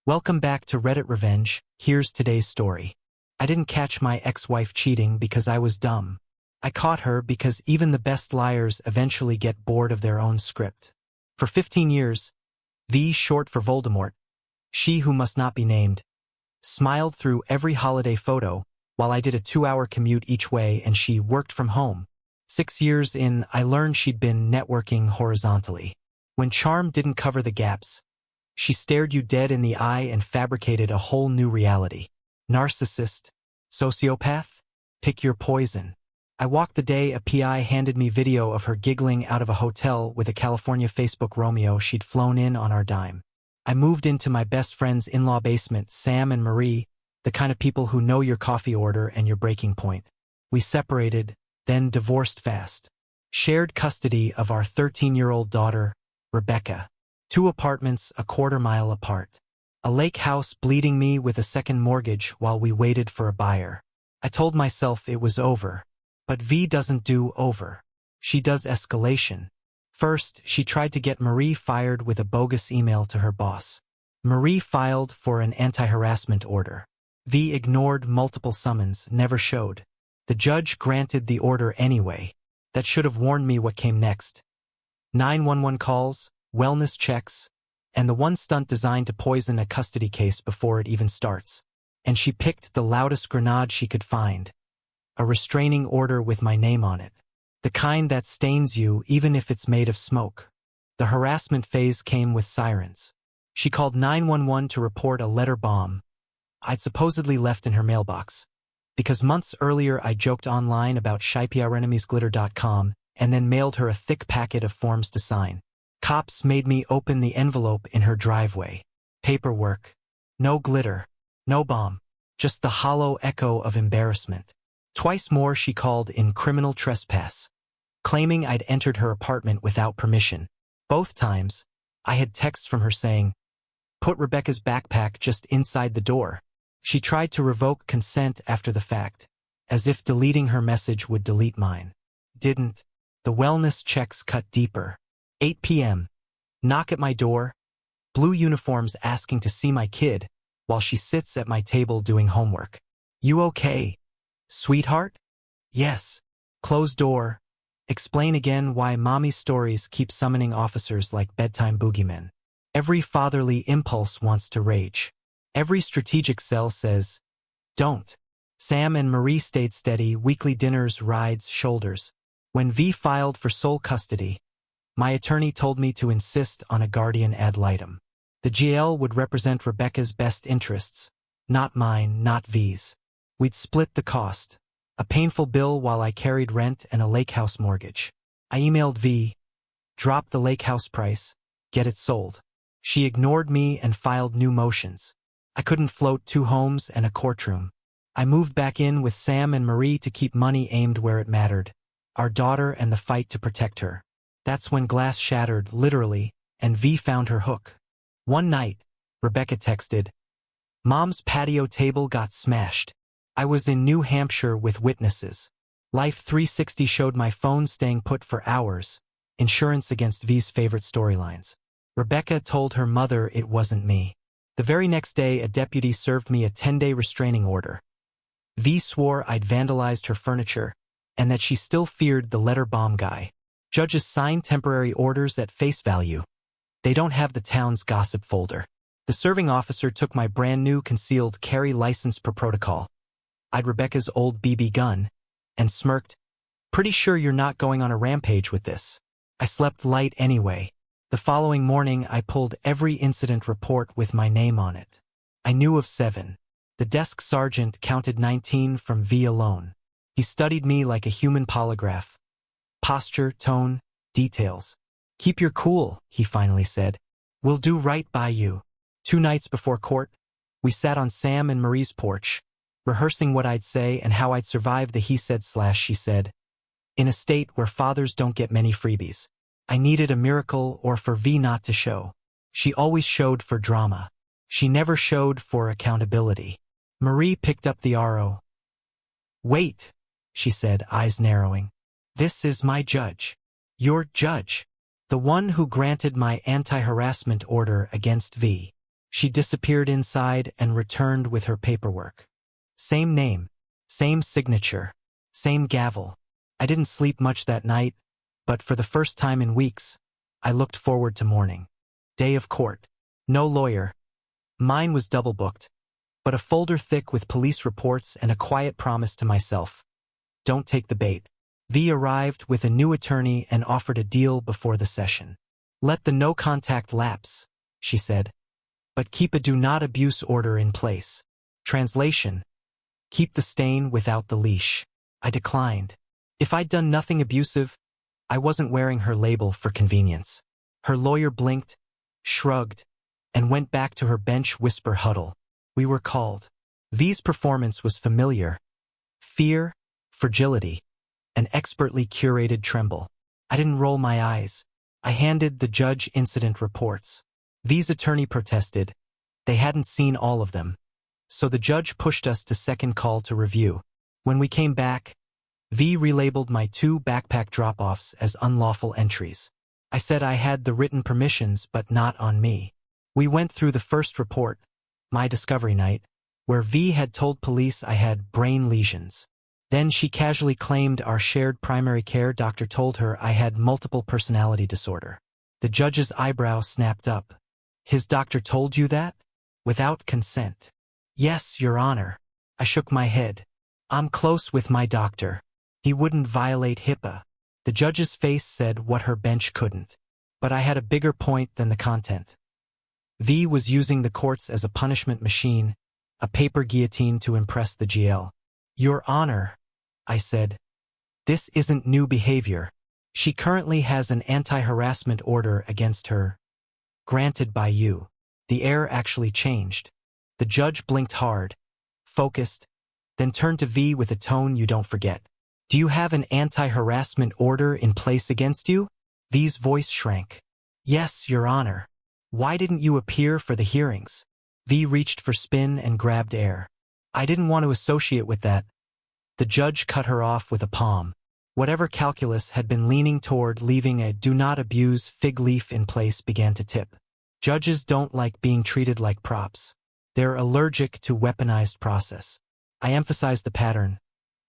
Welcome back to Reddit Revenge. Here's today's story. I didn't catch my ex-wife cheating because I was dumb. I caught her because even the best liars eventually get bored of their own script. For 15 years, V, short for Voldemort, she who must not be named, smiled through every holiday photo while I did a 2-hour commute each way and she worked from home. 6 years in, I learned she'd been networking horizontally. When charm didn't cover the gaps, she stared you dead in the eye and fabricated a whole new reality. Narcissist? Sociopath? Pick your poison. I walked the day a PI handed me video of her giggling out of a hotel with a California Facebook Romeo she'd flown in on our dime. I moved into my best friend's in-law basement, Sam and Marie, the kind of people who know your coffee order and your breaking point. We separated, then divorced fast. Shared custody of our 13-year-old daughter, Rebecca. 2 apartments a quarter-mile apart. A lake house bleeding me with a second mortgage while we waited for a buyer. I told myself it was over. But V doesn't do over. She does escalation. First, she tried to get Marie fired with a bogus email to her boss. Marie filed for an anti-harassment order. V ignored multiple summons, never showed. The judge granted the order anyway. That should have warned me what came next. 911 calls, wellness checks, and the one stunt designed to poison a custody case before it even starts. And she picked the loudest grenade she could find. A restraining order with my name on it. The kind that stains you even if it's made of smoke. The harassment phase came with sirens. She called 911 to report a letter bomb I'd supposedly left in her mailbox. Because months earlier I joked online about shyprnemiesglitter.com and then mailed her a thick packet of forms to sign. Cops made me open the envelope in her driveway. Paperwork. No glitter. No bomb. Just the hollow echo of embarrassment. Twice more she called in criminal trespass, claiming I'd entered her apartment without permission. Both times, I had texts from her saying, "Put Rebecca's backpack just inside the door." She tried to revoke consent after the fact, as if deleting her message would delete mine. Didn't. The wellness checks cut deeper. 8 p.m. Knock at my door. Blue uniforms asking to see my kid, while she sits at my table doing homework. "You okay, sweetheart?" "Yes." Closed door. Explain again why mommy's stories keep summoning officers like bedtime boogeymen. Every fatherly impulse wants to rage. Every strategic cell says, don't. Sam and Marie stayed steady, weekly dinners, rides, shoulders. When V filed for sole custody, my attorney told me to insist on a guardian ad litem. The GL would represent Rebecca's best interests, not mine, not V's. We'd split the cost. A painful bill while I carried rent and a lake house mortgage. I emailed V, drop the lake house price, get it sold. She ignored me and filed new motions. I couldn't float 2 homes and a courtroom. I moved back in with Sam and Marie to keep money aimed where it mattered. Our daughter and the fight to protect her. That's when glass shattered, literally, and V found her hook. One night, Rebecca texted, "Mom's patio table got smashed." I was in New Hampshire with witnesses. Life 360 showed my phone staying put for hours. Insurance against V's favorite storylines. Rebecca told her mother it wasn't me. The very next day, a deputy served me a 10-day restraining order. V swore I'd vandalized her furniture, and that she still feared the letter bomb guy. Judges sign temporary orders at face value. They don't have the town's gossip folder. The serving officer took my brand new concealed carry license per protocol. I'd Rebecca's old BB gun, and smirked, "Pretty sure you're not going on a rampage with this." I slept light anyway. The following morning I pulled every incident report with my name on it. I knew of 7. The desk sergeant counted 19 from V alone. He studied me like a human polygraph. Posture, tone, details. "Keep your cool," he finally said. "We'll do right by you." 2 nights before court, we sat on Sam and Marie's porch, rehearsing what I'd say and how I'd survive the he said/she said. In a state where fathers don't get many freebies. I needed a miracle or for V not to show. She always showed for drama. She never showed for accountability. Marie picked up the RO. "Wait," she said, eyes narrowing. "This is my judge. Your judge. The one who granted my anti-harassment order against V." She disappeared inside and returned with her paperwork. Same name, same signature, same gavel. I didn't sleep much that night, but for the first time in weeks, I looked forward to morning. Day of court. No lawyer. Mine was double booked, but a folder thick with police reports and a quiet promise to myself. Don't take the bait. V arrived with a new attorney and offered a deal before the session. Let the no contact lapse, she said, but keep a do not abuse order in place. Translation: keep the stain without the leash. I declined. If I'd done nothing abusive, I wasn't wearing her label for convenience. Her lawyer blinked, shrugged, and went back to her bench whisper huddle. We were called. V's performance was familiar. Fear, fragility, an expertly curated tremble. I didn't roll my eyes. I handed the judge incident reports. V's attorney protested. They hadn't seen all of them. So the judge pushed us to second call to review. When we came back, V relabeled my 2 backpack drop-offs as unlawful entries. I said I had the written permissions, but not on me. We went through the first report, my discovery night, where V had told police I had brain lesions. Then she casually claimed our shared primary care doctor told her I had multiple personality disorder. The judge's eyebrow snapped up. His doctor told you that? Without consent. Yes, Your Honor. I shook my head. I'm close with my doctor. He wouldn't violate HIPAA. The judge's face said what her bench couldn't. But I had a bigger point than the content. V was using the courts as a punishment machine, a paper guillotine to impress the GL. Your Honor, I said, this isn't new behavior. She currently has an anti-harassment order against her. Granted by you. The air actually changed. The judge blinked hard, focused, then turned to V with a tone you don't forget. Do you have an anti-harassment order in place against you? V's voice shrank. Yes, Your Honor. Why didn't you appear for the hearings? V reached for spin and grabbed air. I didn't want to associate with that. The judge cut her off with a palm. Whatever calculus had been leaning toward leaving a do not abuse fig leaf in place began to tip. Judges don't like being treated like props. They're allergic to weaponized process. I emphasized the pattern.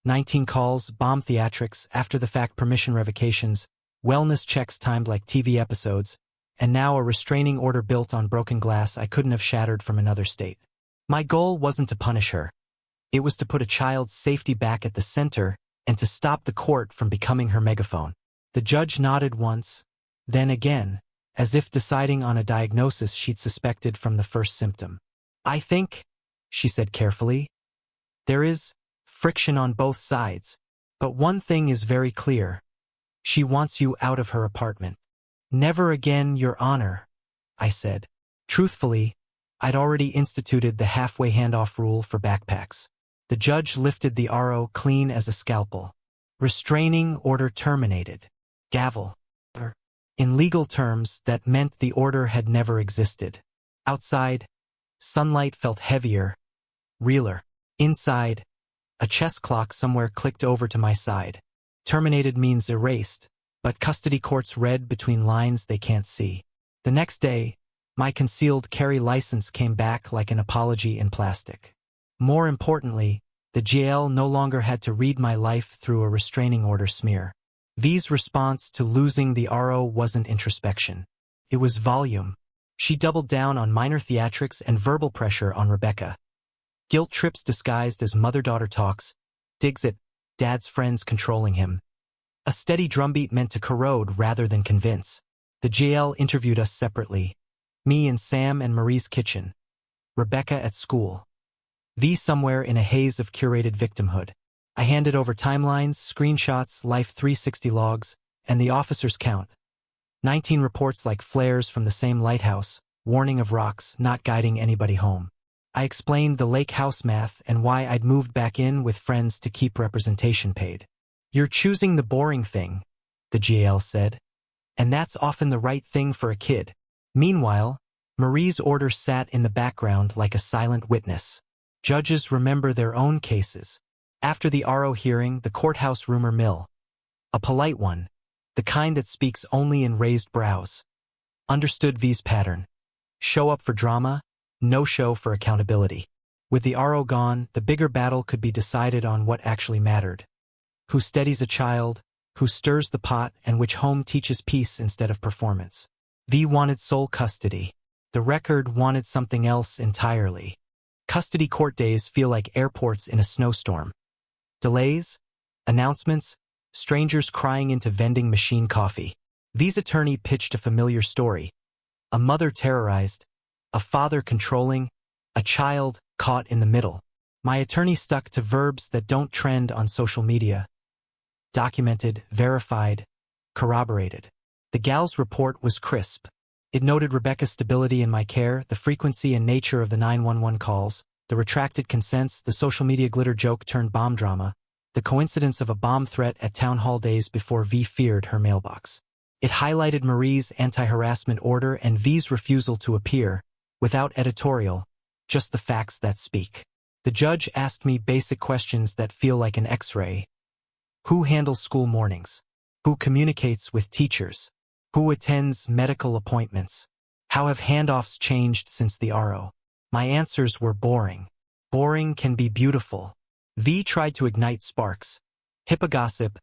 19 calls, bomb theatrics, after-the-fact permission revocations, wellness checks timed like TV episodes, and now a restraining order built on broken glass I couldn't have shattered from another state. My goal wasn't to punish her. It was to put a child's safety back at the center and to stop the court from becoming her megaphone. The judge nodded once, then again, as if deciding on a diagnosis she'd suspected from the first symptom. I think, she said carefully, there is friction on both sides, but one thing is very clear. She wants you out of her apartment. Never again, Your Honor, I said. Truthfully, I'd already instituted the halfway handoff rule for backpacks. The judge lifted the RO clean as a scalpel. Restraining order terminated. Gavel. In legal terms, that meant the order had never existed. Outside, sunlight felt heavier, realer. Inside, a chess clock somewhere clicked over to my side. Terminated means erased, but custody courts read between lines they can't see. The next day, my concealed carry license came back like an apology in plastic. More importantly, the GL no longer had to read my life through a restraining order smear. V's response to losing the RO wasn't introspection. It was volume. She doubled down on minor theatrics and verbal pressure on Rebecca. Guilt trips disguised as mother-daughter talks, digs at dad's friends controlling him. A steady drumbeat meant to corrode rather than convince. The GL interviewed us separately. Me in Sam and Marie's kitchen. Rebecca at school. V somewhere in a haze of curated victimhood. I handed over timelines, screenshots, Life 360 logs, and the officer's count. 19 reports like flares from the same lighthouse, warning of rocks, not guiding anybody home. I explained the lake house math and why I'd moved back in with friends to keep representation paid. You're choosing the boring thing, the GL said. And that's often the right thing for a kid. Meanwhile, Marie's order sat in the background like a silent witness. Judges remember their own cases. After the RO hearing, the courthouse rumor mill. A polite one, the kind that speaks only in raised brows. Understood V's pattern. Show up for drama, No show for accountability. With the RO gone, the bigger battle could be decided on what actually mattered. Who steadies a child, who stirs the pot, and which home teaches peace instead of performance. V wanted sole custody. The record wanted something else entirely. Custody court days feel like airports in a snowstorm. Delays, announcements, strangers crying into vending machine coffee. V's attorney pitched a familiar story. A mother terrorized, a father controlling, a child caught in the middle. My attorney stuck to verbs that don't trend on social media. Documented, verified, corroborated. The gal's report was crisp. It noted Rebecca's stability in my care, the frequency and nature of the 911 calls, the retracted consents, the social media glitter joke turned bomb drama, the coincidence of a bomb threat at town hall days before V feared her mailbox. It highlighted Marie's anti-harassment order and V's refusal to appear, without editorial, just the facts that speak. The judge asked me basic questions that feel like an X-ray. Who handles school mornings? Who communicates with teachers? Who attends medical appointments? How have handoffs changed since the RO? My answers were boring. Boring can be beautiful. V tried to ignite sparks. HIPAA gossip,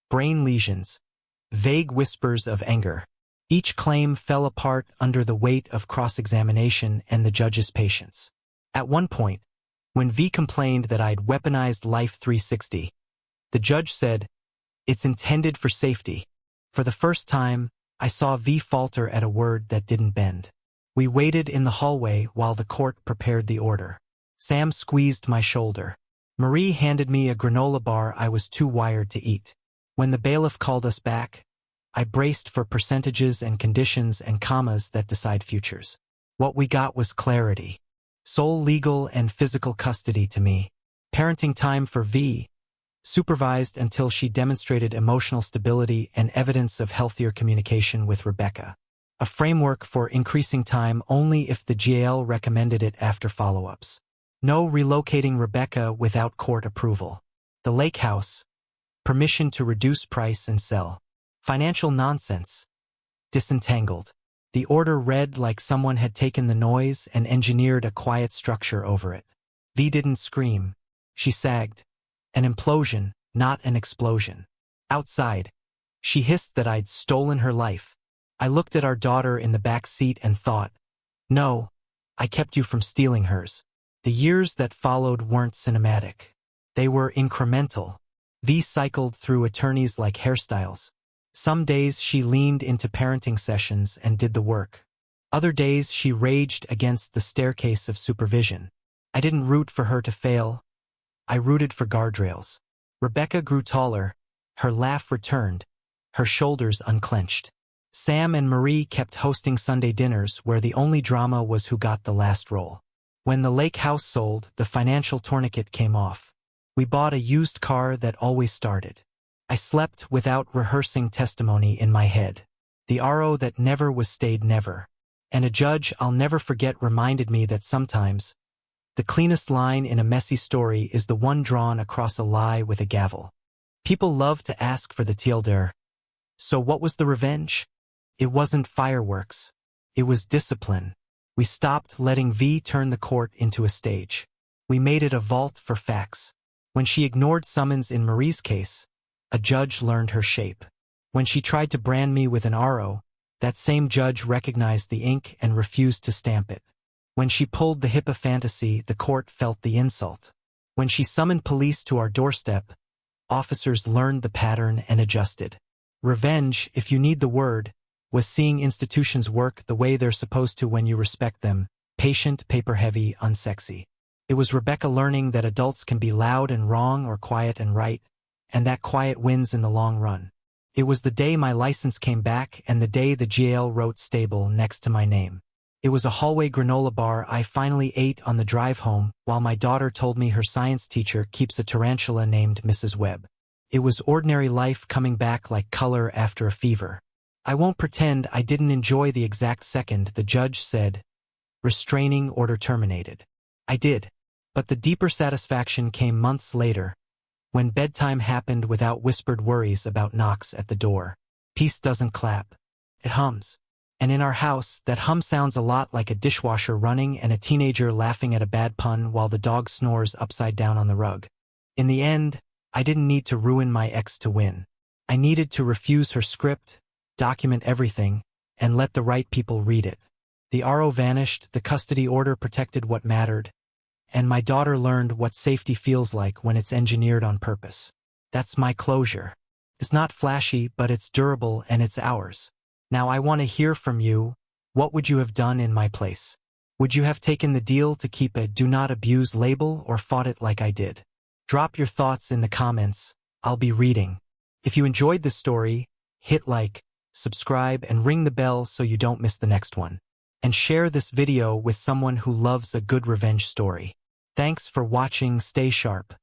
brain lesions, vague whispers of anger. Each claim fell apart under the weight of cross-examination and the judge's patience. At one point, when V complained that I'd weaponized Life 360, the judge said, "It's intended for safety." For the first time, I saw V falter at a word that didn't bend. We waited in the hallway while the court prepared the order. Sam squeezed my shoulder. Marie handed me a granola bar I was too wired to eat. When the bailiff called us back, I braced for percentages and conditions and commas that decide futures. What we got was clarity. Sole legal and physical custody to me. Parenting time for V, supervised until she demonstrated emotional stability and evidence of healthier communication with Rebecca. A framework for increasing time only if the GAL recommended it after follow-ups. No relocating Rebecca without court approval. The lake house. Permission to reduce price and sell. Financial nonsense. Disentangled. The order read like someone had taken the noise and engineered a quiet structure over it. V didn't scream. She sagged. An implosion, not an explosion. Outside, she hissed that I'd stolen her life. I looked at our daughter in the back seat and thought, no, I kept you from stealing hers. The years that followed weren't cinematic. They were incremental. V cycled through attorneys like hairstyles. Some days she leaned into parenting sessions and did the work. Other days she raged against the staircase of supervision. I didn't root for her to fail. I rooted for guardrails. Rebecca grew taller. Her laugh returned. Her shoulders unclenched. Sam and Marie kept hosting Sunday dinners where the only drama was who got the last roll. When the lake house sold, the financial tourniquet came off. We bought a used car that always started. I slept without rehearsing testimony in my head. The RO that never was stayed never. And a judge I'll never forget reminded me that sometimes, the cleanest line in a messy story is the one drawn across a lie with a gavel. People love to ask for the TLDR. So what was the revenge? It wasn't fireworks. It was discipline. We stopped letting V turn the court into a stage. We made it a vault for facts. When she ignored summons in Marie's case, a judge learned her shape. When she tried to brand me with an RO, that same judge recognized the ink and refused to stamp it. When she pulled the HIPAA fantasy, the court felt the insult. When she summoned police to our doorstep, officers learned the pattern and adjusted. Revenge, if you need the word, was seeing institutions work the way they're supposed to when you respect them, patient, paper-heavy, unsexy. It was Rebecca learning that adults can be loud and wrong or quiet and right, and that quiet wins in the long run. It was the day my license came back and the day the GAL wrote stable next to my name. It was a hallway granola bar I finally ate on the drive home while my daughter told me her science teacher keeps a tarantula named Mrs. Webb. It was ordinary life coming back like color after a fever. I won't pretend I didn't enjoy the exact second the judge said, "Restraining order terminated." I did. But the deeper satisfaction came months later, when bedtime happened without whispered worries about knocks at the door. Peace doesn't clap. It hums. And in our house, that hum sounds a lot like a dishwasher running and a teenager laughing at a bad pun while the dog snores upside down on the rug. In the end, I didn't need to ruin my ex to win. I needed to refuse her script, document everything, and let the right people read it. The RO vanished, the custody order protected what mattered, and my daughter learned what safety feels like when it's engineered on purpose. That's my closure. It's not flashy, but it's durable and it's ours. Now I want to hear from you. What would you have done in my place? Would you have taken the deal to keep a "do not abuse" label or fought it like I did? Drop your thoughts in the comments. I'll be reading. If you enjoyed this story, hit like, subscribe, and ring the bell so you don't miss the next one. And share this video with someone who loves a good revenge story. Thanks for watching. Stay sharp.